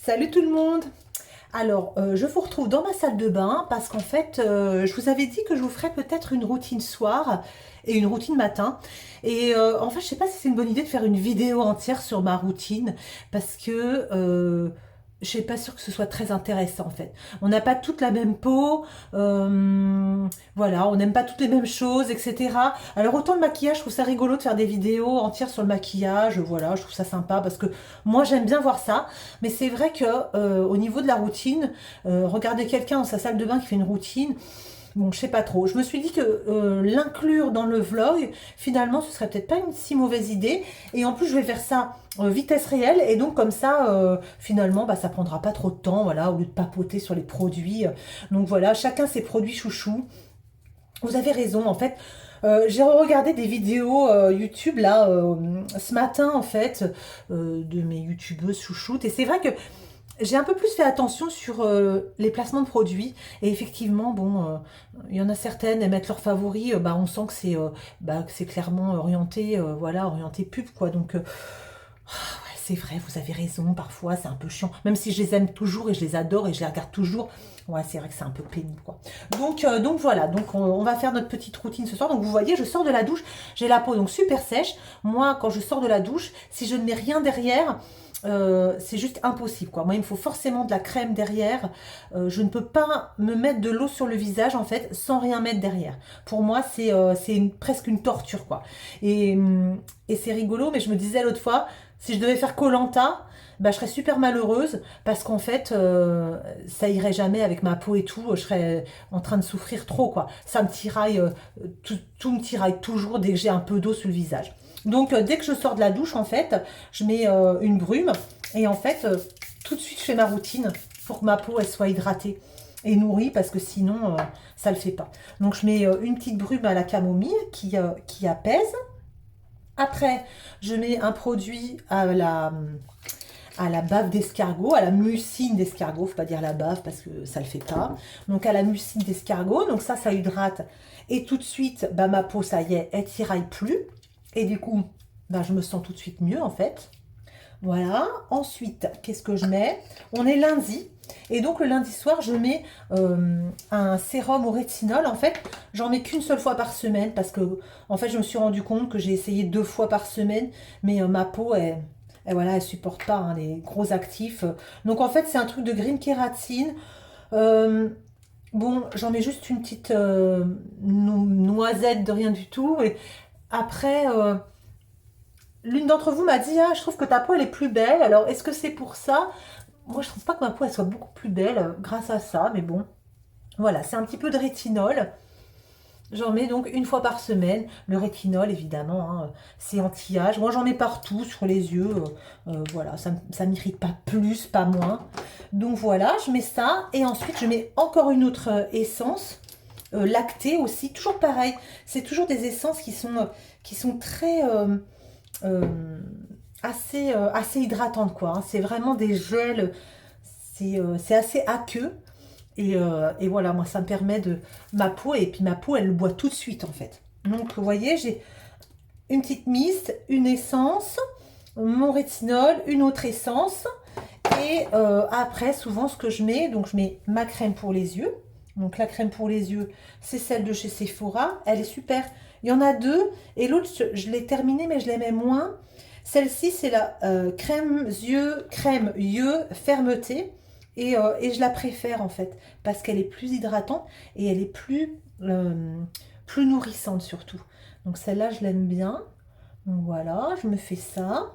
Salut tout le monde! Alors, je vous retrouve dans ma salle de bain parce qu'en fait, je vous avais dit que je vous ferais peut-être une routine soir et une routine matin. Et en fait, je sais pas si c'est une bonne idée de faire une vidéo entière sur ma routine parce que je suis pas sûre que ce soit très intéressant en fait. On n'a pas toute la même peau, voilà, on n'aime pas toutes les mêmes choses, etc. Alors autant le maquillage, je trouve ça rigolo de faire des vidéos entières sur le maquillage, voilà, je trouve ça sympa parce que moi j'aime bien voir ça. Mais c'est vrai que au niveau de la routine, regarder quelqu'un dans sa salle de bain qui fait une routine, bon, je sais pas trop. Je me suis dit que l'inclure dans le vlog, finalement, ce serait peut-être pas une si mauvaise idée. Et en plus, je vais faire ça vitesse réelle. Et donc, comme ça, finalement, bah, ça prendra pas trop de temps, voilà, au lieu de papoter sur les produits. Donc voilà, chacun ses produits chouchous. Vous avez raison, en fait. J'ai regardé des vidéos YouTube là ce matin en fait de mes youtubeuses chouchoutes et c'est vrai que j'ai un peu plus fait attention sur les placements de produits et effectivement bon il y en a certaines elles mettent leurs favoris bah on sent que c'est clairement orienté voilà orienté pub quoi donc ouais, c'est vrai, vous avez raison, parfois c'est un peu chiant. Même si je les aime toujours et je les adore et je les regarde toujours, ouais, c'est vrai que c'est un peu pénible, quoi. Donc voilà, donc on va faire notre petite routine ce soir. Donc vous voyez, je sors de la douche, j'ai la peau donc super sèche. Moi, quand je sors de la douche, si je ne mets rien derrière, c'est juste impossible, quoi. Moi, il me faut forcément de la crème derrière. Je ne peux pas me mettre de l'eau sur le visage, en fait, sans rien mettre derrière. Pour moi, c'est presque une torture, quoi. Et c'est rigolo, mais je me disais l'autre fois, si je devais faire koh bah, je serais super malheureuse parce qu'en fait, ça irait jamais avec ma peau et tout. Je serais en train de souffrir trop, quoi. Ça me tiraille, tout me tiraille toujours dès que j'ai un peu d'eau sur le visage. Donc, dès que je sors de la douche, en fait, je mets une brume et en fait, tout de suite, je fais ma routine pour que ma peau, elle soit hydratée et nourrie parce que sinon, ça le fait pas. Donc, je mets une petite brume à la camomille qui apaise. Après, je mets un produit à la bave d'escargot, à la mucine d'escargot, faut pas dire la bave parce que ça le fait pas. Donc à la mucine d'escargot, donc ça hydrate. Et tout de suite, bah, ma peau, ça y est, elle tiraille plus. Et du coup, bah, je me sens tout de suite mieux en fait. Voilà. Ensuite, qu'est-ce que je mets? On est lundi. Et donc le lundi soir, je mets un sérum au rétinol. En fait, j'en mets qu'une seule fois par semaine parce que en fait, je me suis rendu compte que j'ai essayé 2 fois par semaine, mais ma peau, voilà, elle supporte pas hein, les gros actifs. Donc en fait, c'est un truc de green kératine. Euh, bon, j'en mets juste une petite noisette de rien du tout. Et après, l'une d'entre vous m'a dit, ah, je trouve que ta peau, elle est plus belle. Alors, est-ce que c'est pour ça? Moi, je trouve pas que ma peau, elle soit beaucoup plus belle grâce à ça. Mais bon, voilà, c'est un petit peu de rétinol. J'en mets donc une fois par semaine. Le rétinol, évidemment, hein, c'est anti-âge. Moi, j'en mets partout, sur les yeux. Voilà, ça m'irrite pas plus, pas moins. Donc voilà, je mets ça. Et ensuite, je mets encore une autre essence. Lactée aussi, toujours pareil. C'est toujours des essences qui sont très... assez hydratantes, quoi. Hein. C'est vraiment des gels. C'est assez aqueux. Et voilà, moi, ça me permet de... Ma peau, et puis ma peau, elle le boit tout de suite, en fait. Donc, vous voyez, j'ai une petite mist, une essence, mon rétinol, une autre essence. Et après, souvent, ce que je mets, donc je mets ma crème pour les yeux. Donc, la crème pour les yeux, c'est celle de chez Sephora. Elle est super. Il y en a deux. Et l'autre, je l'ai terminée, mais je l'aimais moins. Celle-ci, c'est la crème yeux fermeté. Et je la préfère en fait parce qu'elle est plus hydratante et elle est plus nourrissante surtout. Donc celle-là, je l'aime bien. Donc voilà, je me fais ça.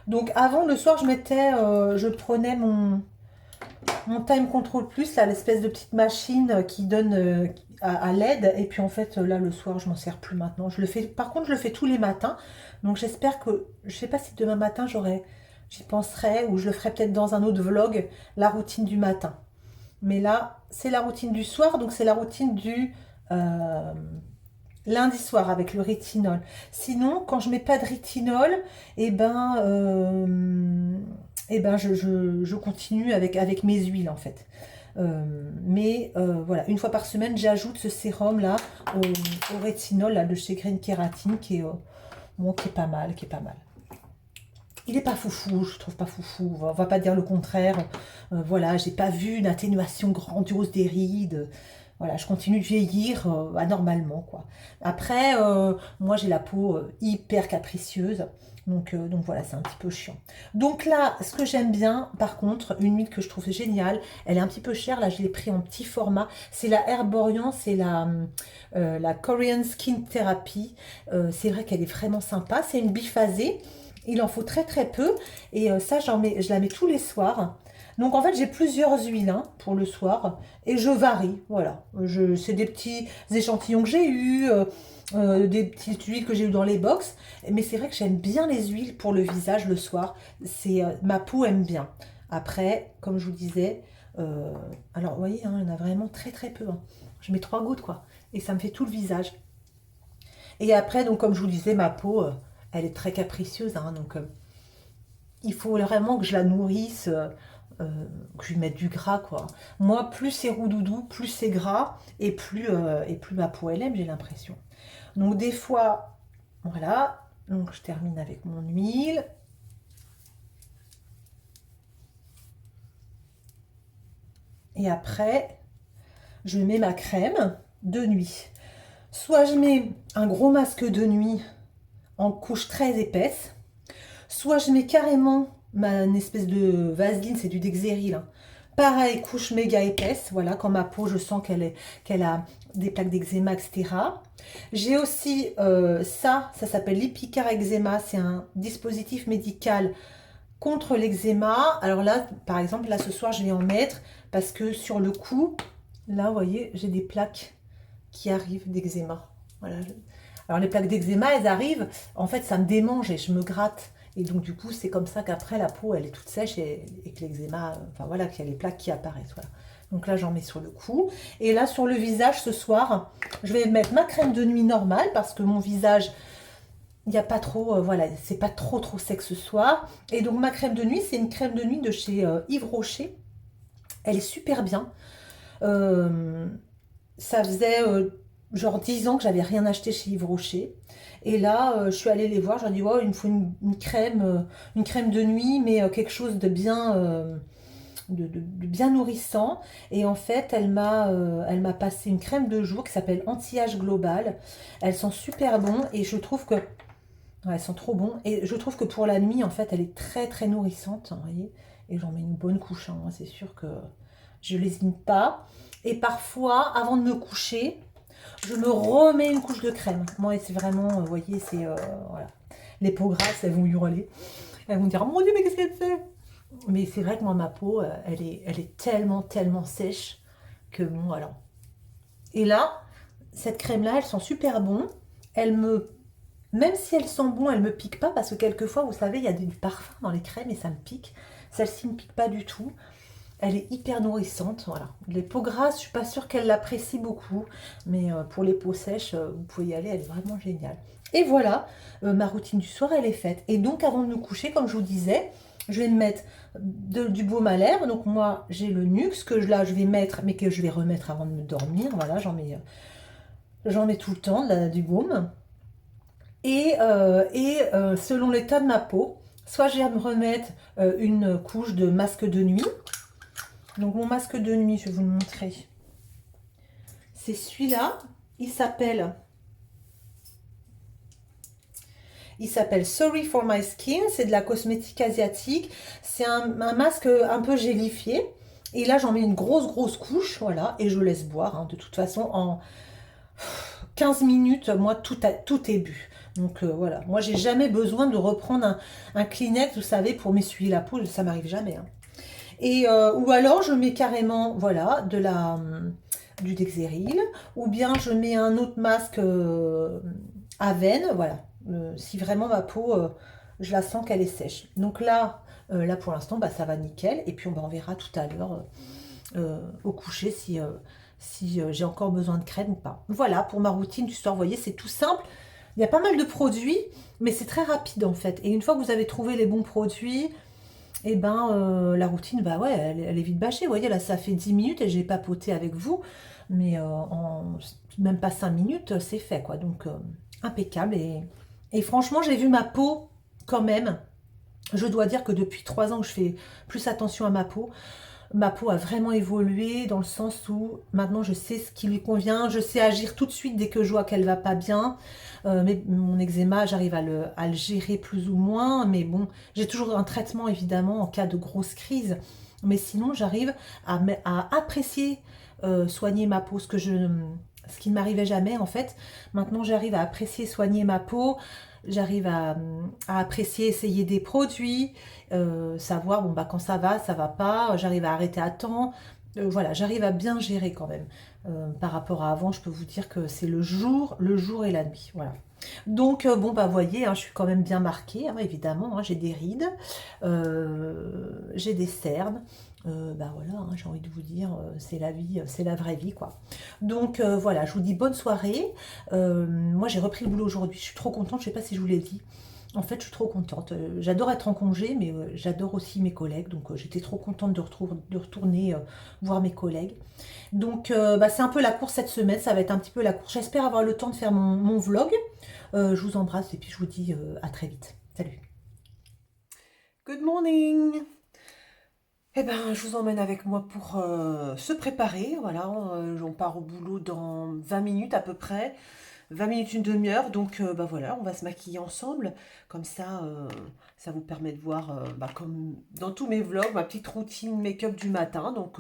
Donc avant, le soir, je prenais mon Time Control Plus, là, l'espèce de petite machine qui donne à LED. Et puis en fait, là, le soir, je m'en sers plus maintenant. Par contre, je le fais tous les matins. Donc j'espère que, je sais pas si demain matin, j'y penserai ou je le ferai peut-être dans un autre vlog, la routine du matin. Mais là, c'est la routine du soir, donc c'est la routine du lundi soir avec le rétinol. Sinon, quand je mets pas de rétinol, je continue avec mes huiles en fait. Voilà, une fois par semaine, j'ajoute ce sérum là au rétinol là, de chez Green Kératine qui est pas mal, il est pas foufou, je trouve pas foufou, on va pas dire le contraire. Voilà, j'ai pas vu une atténuation grandiose des rides. Voilà, je continue de vieillir anormalement, quoi. Après, moi j'ai la peau hyper capricieuse. Donc voilà, c'est un petit peu chiant. Donc là, ce que j'aime bien, par contre, une huile que je trouve géniale, elle est un petit peu chère, là je l'ai pris en petit format, c'est la Herborian, c'est la Korean Skin Therapy. C'est vrai qu'elle est vraiment sympa, c'est une biphasée, il en faut très très peu, et ça je la mets tous les soirs. Donc en fait j'ai plusieurs huiles hein, pour le soir, et je varie, voilà. C'est des petits échantillons que j'ai eus, des petites huiles que j'ai eues dans les box. Mais c'est vrai que j'aime bien les huiles pour le visage le soir. Ma peau aime bien. Après, comme je vous disais, alors vous voyez, hein, il y en a vraiment très très peu. Hein. Je mets 3 gouttes quoi. Et ça me fait tout le visage. Et après, donc comme je vous disais, ma peau, elle est très capricieuse. Hein, donc il faut vraiment que je la nourrisse. Que je lui mette du gras quoi. Moi, plus c'est roux-doudou, plus c'est gras et plus ma peau elle aime, j'ai l'impression. Donc des fois, voilà, donc je termine avec mon huile. Et après, je mets ma crème de nuit. Soit je mets un gros masque de nuit en couche très épaisse, soit je mets carrément une espèce de vaseline, c'est du Dexéryl. Hein. Pareil, couche méga épaisse, voilà, quand ma peau, je sens qu'elle a des plaques d'eczéma, etc. J'ai aussi ça s'appelle l'Epicar Eczéma, c'est un dispositif médical contre l'eczéma. Alors là, par exemple, là ce soir, je vais en mettre parce que sur le cou, là, vous voyez, j'ai des plaques qui arrivent d'eczéma. Voilà. Alors les plaques d'eczéma, elles arrivent, en fait, ça me démange et je me gratte. Et donc du coup, c'est comme ça qu'après, la peau, elle est toute sèche et que l'eczéma, enfin voilà, qu'il y a les plaques qui apparaissent. Voilà. Donc là, j'en mets sur le cou. Et là, sur le visage, ce soir, je vais mettre ma crème de nuit normale parce que mon visage, il n'y a pas trop, voilà, c'est pas trop sec ce soir. Et donc ma crème de nuit, c'est une crème de nuit de chez Yves Rocher. Elle est super bien. Euh, Ça faisait genre 10 ans que j'avais rien acheté chez Yves Rocher. Et là, je suis allée les voir, je leur ai dit, ouais, il me faut une crème de nuit, mais quelque chose de bien, de bien nourrissant. Et en fait, elle m'a passé une crème de jour qui s'appelle Anti-Âge Global. Elles sont super bonnes et je trouve que, ouais, elles sont trop bons. Et je trouve que pour la nuit, en fait, elle est très nourrissante, vous voyez. Et j'en mets une bonne couche, hein. Moi, c'est sûr que je lésine pas. Et parfois, avant de me coucher, je me remets une couche de crème. Moi, c'est vraiment, vous voyez, c'est voilà. Les peaux grasses, elles vont hurler. Elles vont dire, oh mon Dieu, mais qu'est-ce qu'elle fait? Mais c'est vrai que moi, ma peau, elle est tellement sèche que bon, voilà. Et là, cette crème-là, elles sont super bonnes. Elles me, même si elles sont bonnes, elles me piquent pas parce que quelquefois, vous savez, il y a du parfum dans les crèmes et ça me pique. Celle-ci ne me pique pas du tout. Elle est hyper nourrissante, voilà. Les peaux grasses, je suis pas sûre qu'elle l'apprécie beaucoup, mais pour les peaux sèches, vous pouvez y aller, elle est vraiment géniale. Et voilà, ma routine du soir, elle est faite. Et donc, avant de me coucher, comme je vous disais, je vais me mettre du baume à lèvres. Donc moi, j'ai le Nuxe que là, je vais mettre, mais que je vais remettre avant de me dormir. Voilà, j'en mets tout le temps, du baume. Selon l'état de ma peau, soit je vais me remettre une couche de masque de nuit. Donc mon masque de nuit, je vais vous le montrer. C'est celui-là. Il s'appelle Sorry for My Skin. C'est de la cosmétique asiatique. C'est un masque un peu gélifié. Et là, j'en mets une grosse couche. Voilà. Et je laisse boire. Hein. De toute façon, en 15 minutes, moi, tout est bu. Donc voilà. Moi, j'ai jamais besoin de reprendre un Kleenex, vous savez, pour m'essuyer la peau. Ça m'arrive jamais. Hein. Ou alors je mets carrément voilà du Dexéryl, ou bien je mets un autre masque à veine, voilà. Si vraiment ma peau, je la sens qu'elle est sèche. Donc là pour l'instant, bah, ça va nickel. Et puis on verra tout à l'heure au coucher si j'ai encore besoin de crème ou pas. Voilà pour ma routine du soir. Vous voyez, c'est tout simple. Il y a pas mal de produits, mais c'est très rapide en fait. Et une fois que vous avez trouvé les bons produits, et ben la routine, bah ouais, elle est vite bâchée. Vous voyez, là, ça fait 10 minutes et j'ai papoté avec vous. Mais en même pas 5 minutes, c'est fait, quoi. Donc, impeccable. Et franchement, j'ai vu ma peau quand même Je dois dire que depuis 3 ans que je fais plus attention à ma peau a vraiment évolué dans le sens où maintenant je sais ce qui lui convient, je sais agir tout de suite dès que je vois qu'elle va pas bien. Mais mon eczéma, j'arrive à le gérer plus ou moins, mais bon, j'ai toujours un traitement évidemment en cas de grosse crise. Mais sinon, j'arrive à apprécier soigner ma peau, ce qui ne m'arrivait jamais en fait. Maintenant, j'arrive à apprécier soigner ma peau, j'arrive à apprécier essayer des produits, savoir bon bah quand ça va pas, j'arrive à arrêter à temps. Voilà, j'arrive à bien gérer quand même. Par rapport à avant, je peux vous dire que c'est le jour et la nuit. Voilà. Donc bon bah voyez, hein, je suis quand même bien marquée, hein, évidemment, hein, j'ai des rides, j'ai des cernes, bah voilà, hein, j'ai envie de vous dire, c'est la vie, c'est la vraie vie quoi. Donc voilà, je vous dis bonne soirée. Moi j'ai repris le boulot aujourd'hui, je suis trop contente, je sais pas si je vous l'ai dit. En fait, je suis trop contente. J'adore être en congé, mais j'adore aussi mes collègues. Donc, j'étais trop contente de retourner voir mes collègues. Donc, bah, c'est un peu la course cette semaine. Ça va être un petit peu la course. J'espère avoir le temps de faire mon vlog. Je vous embrasse et puis je vous dis à très vite. Salut. Good morning. Eh ben, je vous emmène avec moi pour se préparer. Voilà, on part au boulot dans 20 minutes à peu près. 20 minutes, une demi-heure. Donc, bah voilà, on va se maquiller ensemble. Comme ça vous permet de voir, bah, comme dans tous mes vlogs, ma petite routine make-up du matin. Donc,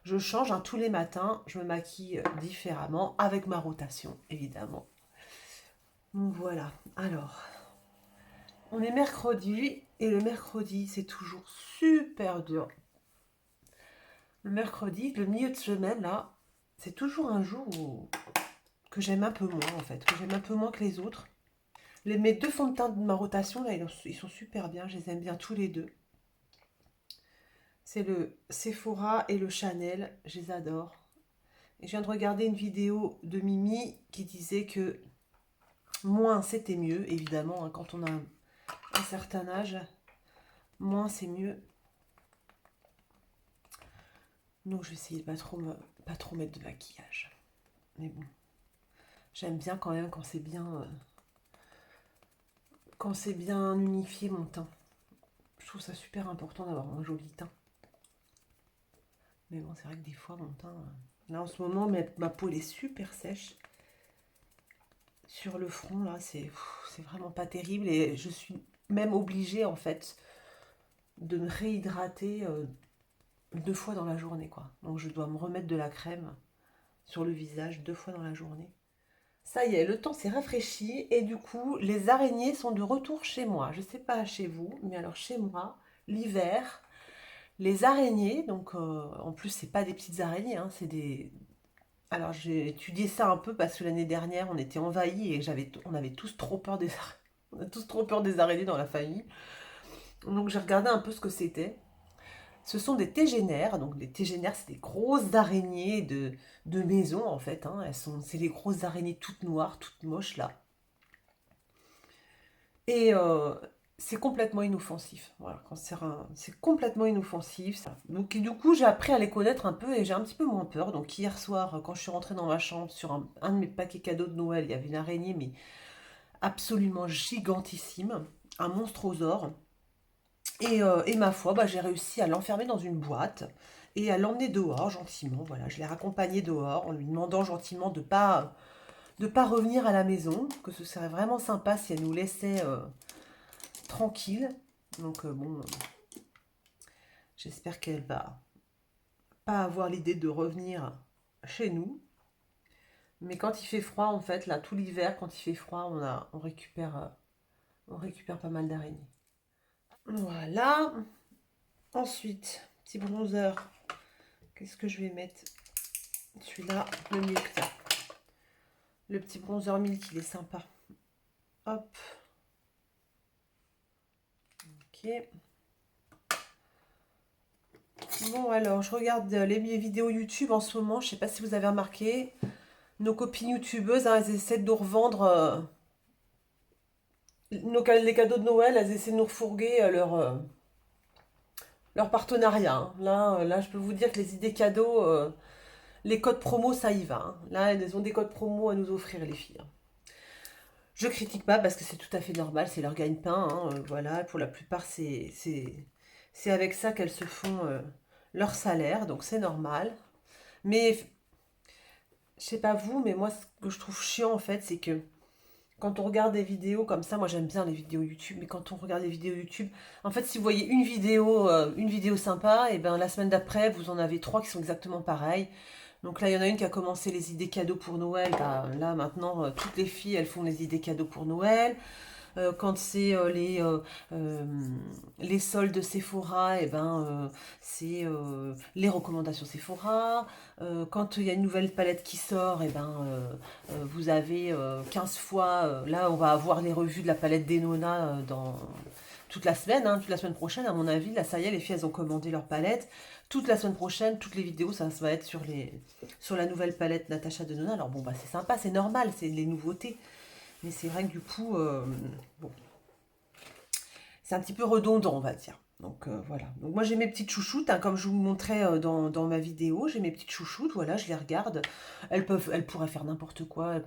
je change hein, tous les matins. Je me maquille différemment avec ma rotation, évidemment. Donc, voilà. Alors, on est mercredi. Et le mercredi, c'est toujours super dur. Le mercredi, le milieu de semaine, là, c'est toujours un jour que j'aime un peu moins, en fait. Que j'aime un peu moins que les autres. Mes deux fonds de teint de ma rotation, là, ils sont super bien. Je les aime bien tous les deux. C'est le Sephora et le Chanel. Je les adore. Et je viens de regarder une vidéo de Mimi qui disait que moins c'était mieux, évidemment, hein, quand on a un certain âge. Moins c'est mieux. Donc je vais essayer de pas trop mettre de maquillage. Mais bon, j'aime bien quand même quand c'est bien unifié mon teint. Je trouve ça super important d'avoir un joli teint. Mais bon, c'est vrai que des fois, mon teint... Là, en ce moment, ma peau, elle est super sèche. Sur le front, là, c'est vraiment pas terrible. Et je suis même obligée, en fait, de me réhydrater 2 fois dans la journée, quoi. Donc, je dois me remettre de la crème sur le visage 2 fois dans la journée. Ça y est, le temps s'est rafraîchi. Et du coup, les araignées sont de retour chez moi. Je sais pas chez vous, mais alors chez moi, l'hiver... Les araignées, donc en plus c'est pas des petites araignées, hein, c'est des... Alors j'ai étudié ça un peu parce que l'année dernière on était envahis et on avait tous trop peur des araignées. On a tous trop peur des araignées dans la famille. Donc j'ai regardé un peu ce que c'était. Ce sont des tégénaires, donc les tégénaires c'est des grosses araignées de maison en fait. Hein. C'est les grosses araignées toutes noires, toutes moches là. Et c'est complètement inoffensif. Voilà, c'est complètement inoffensif. Ça. Donc du coup, j'ai appris à les connaître un peu et j'ai un petit peu moins peur. Donc hier soir, quand je suis rentrée dans ma chambre, sur un de mes paquets cadeaux de Noël, il y avait une araignée, mais absolument gigantissime, un monstrosaure. Et ma foi, bah, j'ai réussi à l'enfermer dans une boîte et à l'emmener dehors gentiment. Voilà, je l'ai raccompagnée dehors en lui demandant gentiment de pas revenir à la maison, que ce serait vraiment sympa si elle nous laissait tranquille. Donc bon, j'espère qu'elle va pas avoir l'idée de revenir chez nous. Mais quand il fait froid, en fait, là, tout l'hiver, quand il fait froid, on récupère pas mal d'araignées. Voilà. Ensuite, petit bronzer. Qu'est-ce que je vais mettre? Celui-là, le Milk. Le petit bronzer Milk, il est sympa. Hop. Ok. Bon, alors, je regarde les vidéos YouTube en ce moment. Je sais pas si vous avez remarqué. Nos copines youtubeuses, hein, elles essaient de nous revendre les cadeaux de Noël. Elles essaient de nous refourguer leur partenariat. Hein. Là, je peux vous dire que les idées cadeaux, les codes promo, ça y va. Hein. Là, elles ont des codes promo à nous offrir, les filles. Je critique pas parce que c'est tout à fait normal, c'est leur gagne-pain, hein, voilà, pour la plupart, c'est avec ça qu'elles se font leur salaire, donc c'est normal. Mais je sais pas vous, mais moi, ce que je trouve chiant, en fait, c'est que quand on regarde des vidéos comme ça, moi j'aime bien les vidéos YouTube, mais quand on regarde des vidéos YouTube, en fait, si vous voyez une vidéo sympa, et ben la semaine d'après, vous en avez trois qui sont exactement pareilles. Donc là, il y en a une qui a commencé les idées cadeaux pour Noël. Bah, là, maintenant, toutes les filles, elles font les idées cadeaux pour Noël. Quand c'est euh, les soldes Sephora, et ben, c'est les recommandations Sephora. Quand il y a une nouvelle palette qui sort, et ben, vous avez 15 fois. Là, on va avoir les revues de la palette d'Enona dans toute la semaine, hein, toute la semaine prochaine, à mon avis. Là, ça y est, les filles, elles ont commandé leur palette. Toute la semaine prochaine, toutes les vidéos, ça va être sur la nouvelle palette Natasha Denona. Alors bon, bah c'est sympa, c'est normal, c'est les nouveautés. Mais c'est vrai que du coup, bon, c'est un petit peu redondant, on va dire. Donc voilà. Donc moi j'ai mes petites chouchoutes, hein, comme je vous montrais dans ma vidéo, j'ai mes petites chouchoutes, voilà, je les regarde. Elles pourraient faire n'importe quoi,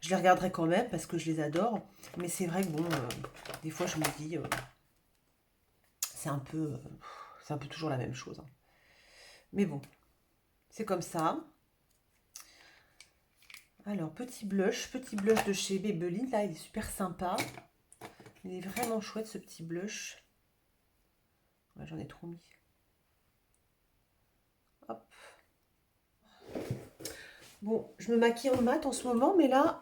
je les regarderai quand même parce que je les adore. Mais c'est vrai que bon, des fois je me dis, c'est un peu, c'est un peu toujours la même chose, hein. Mais bon, c'est comme ça. Alors petit blush de chez Maybelline, là il est super sympa. Il est vraiment chouette ce petit blush. Ouais, j'en ai trop mis. Hop. Bon, je me maquille en mat en ce moment, mais là,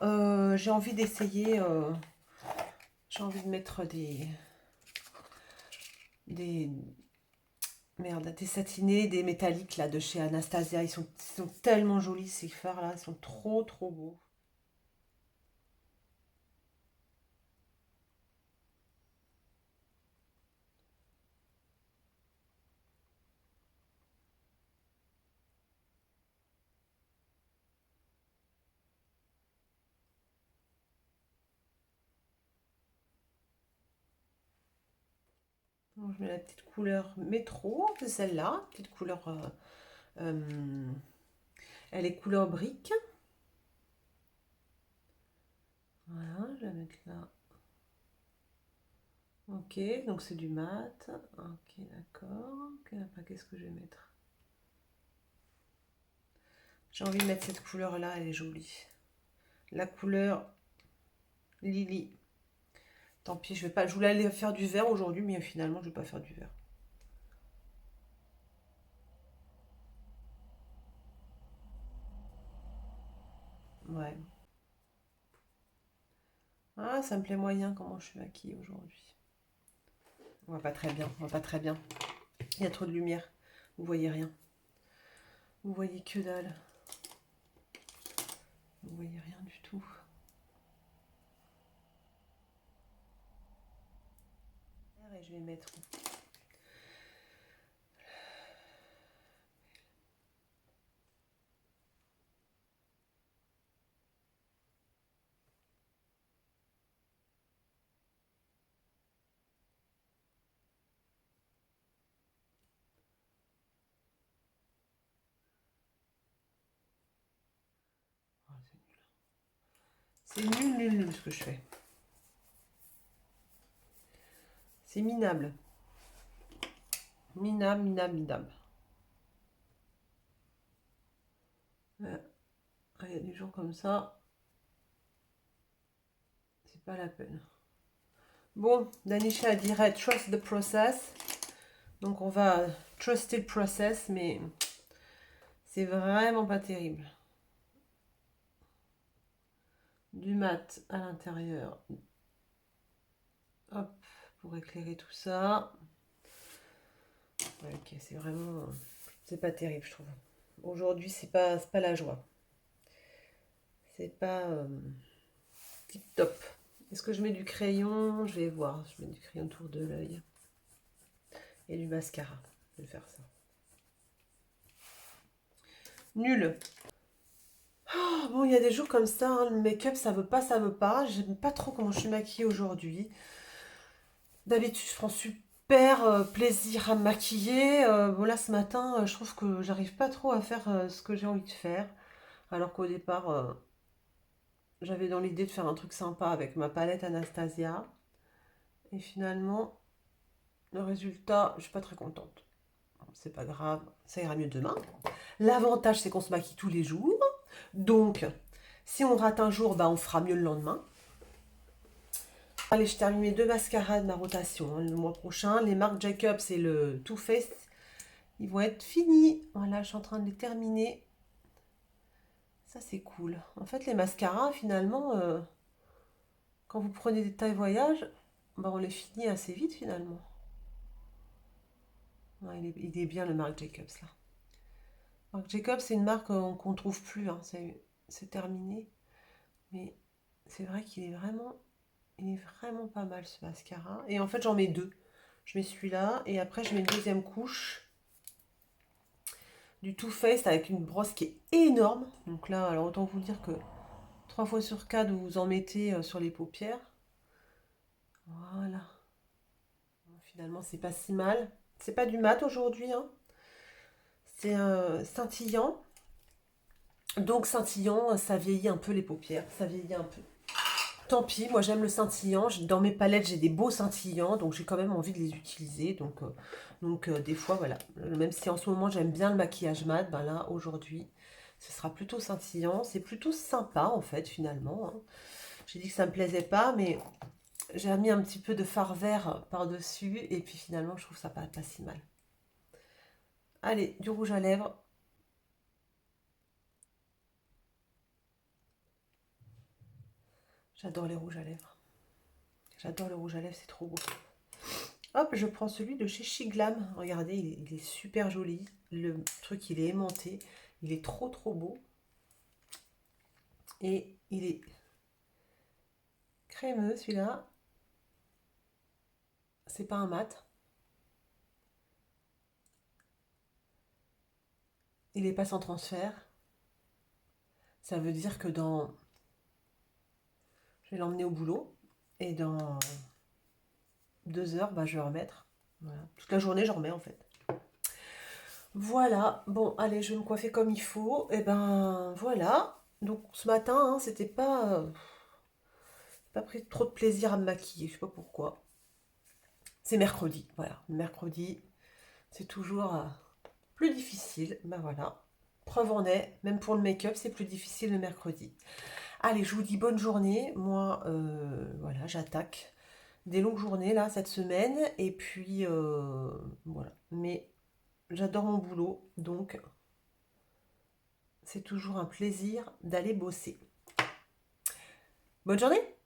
j'ai envie d'essayer. J'ai envie de mettre des, merde, des satinés, des métalliques là de chez Anastasia. Ils sont tellement jolis ces fards là, ils sont trop trop beaux. Donc, je mets la petite couleur métro, c'est celle-là, petite couleur. Euh, Elle est couleur brique. Voilà, je vais la mettre là. Ok, donc c'est du mat. Ok, d'accord. Ok, après, qu'est-ce que je vais mettre? J'ai envie de mettre cette couleur-là, elle est jolie. La couleur Lily. Tant pis, je vais pas. Je voulais aller faire du vert aujourd'hui, mais finalement, je vais pas faire du vert. Ouais. Ah, ça me plaît moyen comment je suis maquillée aujourd'hui. On va pas très bien, on va pas très bien. Il y a trop de lumière. Vous voyez rien. Vous voyez que dalle. Vous voyez rien du tout. Et je vais mettre. Oh, c'est nul, nul, nul ce que je fais. C'est minable. Minable, minable, minable. Ouais. Il y a des jours comme ça, c'est pas la peine. Bon, Danisha a dit trust the process. Donc on va truster le process, mais c'est vraiment pas terrible. Du mat à l'intérieur. Hop, pour éclairer tout ça. Ouais, ok, c'est vraiment. C'est pas terrible, je trouve. Aujourd'hui, c'est pas la joie. C'est pas tip top. Est-ce que je mets du crayon? Je vais voir. Je mets du crayon autour de l'œil. Et du mascara. Je vais faire ça. Nul. Ah, bon, il y a des jours comme ça, hein, le make-up, ça veut pas, ça veut pas. J'aime pas trop comment je suis maquillée aujourd'hui. D'habitude, je prends super plaisir à me maquiller. Bon, là, ce matin, je trouve que j'arrive pas trop à faire ce que j'ai envie de faire. Alors qu'au départ, J'avais dans l'idée de faire un truc sympa avec ma palette Anastasia. Et finalement, le résultat, je suis pas très contente. Bon, c'est pas grave, ça ira mieux demain. L'avantage, c'est qu'on se maquille tous les jours. Donc, si on rate un jour, bah, on fera mieux le lendemain. Allez, je termine mes deux mascaras de ma rotation hein, le mois prochain. Les Marc Jacobs et le Too Faced, ils vont être finis. Voilà, je suis en train de les terminer. Ça, c'est cool. En fait, les mascaras, finalement, quand vous prenez des tailles voyage, bah, on les finit assez vite, finalement. Ouais, il est bien, le Marc Jacobs, là. Marc Jacobs, c'est une marque qu'on ne trouve plus. Hein, c'est terminé. Mais c'est vrai il est vraiment pas mal, ce mascara. Et en fait, j'en mets deux. Je mets celui-là, et après, je mets une deuxième couche du Too Faced avec une brosse qui est énorme. Donc là, alors autant vous dire que 3 fois sur 4, vous en mettez sur les paupières. Voilà. Finalement, c'est pas si mal. C'est pas du mat aujourd'hui, hein. C'est scintillant. Donc scintillant, ça vieillit un peu les paupières. Ça vieillit un peu. Tant pis, moi j'aime le scintillant. Dans mes palettes, j'ai des beaux scintillants, donc j'ai quand même envie de les utiliser. Donc des fois, voilà. Même si en ce moment j'aime bien le maquillage mat, ben là aujourd'hui, ce sera plutôt scintillant. C'est plutôt sympa en fait finalement. Hein. J'ai dit que ça me plaisait pas, mais j'ai mis un petit peu de fard vert par-dessus et puis finalement je trouve ça pas si mal. Allez, du rouge à lèvres. J'adore les rouges à lèvres. J'adore le rouge à lèvres, c'est trop beau. Hop, je prends celui de chez Shiglam. Regardez, il est super joli. Le truc, il est aimanté. Il est trop trop beau. Et il est crémeux celui-là. C'est pas un mat. Il est pas sans transfert. Ça veut dire que dans... Je vais l'emmener au boulot. Et dans 2 heures, bah, je vais remettre. Voilà. Toute la journée, je remets en fait. Voilà. Bon, allez, je vais me coiffer comme il faut. Et ben voilà. Donc ce matin, hein, c'était pas pris trop de plaisir à me maquiller. Je sais pas pourquoi. C'est mercredi, voilà. Mercredi, c'est toujours plus difficile. Ben voilà. Preuve en est, même pour le make-up, c'est plus difficile le mercredi. Allez, je vous dis bonne journée. Moi, voilà, j'attaque des longues journées là cette semaine. Et puis, voilà. Mais j'adore mon boulot, donc c'est toujours un plaisir d'aller bosser. Bonne journée!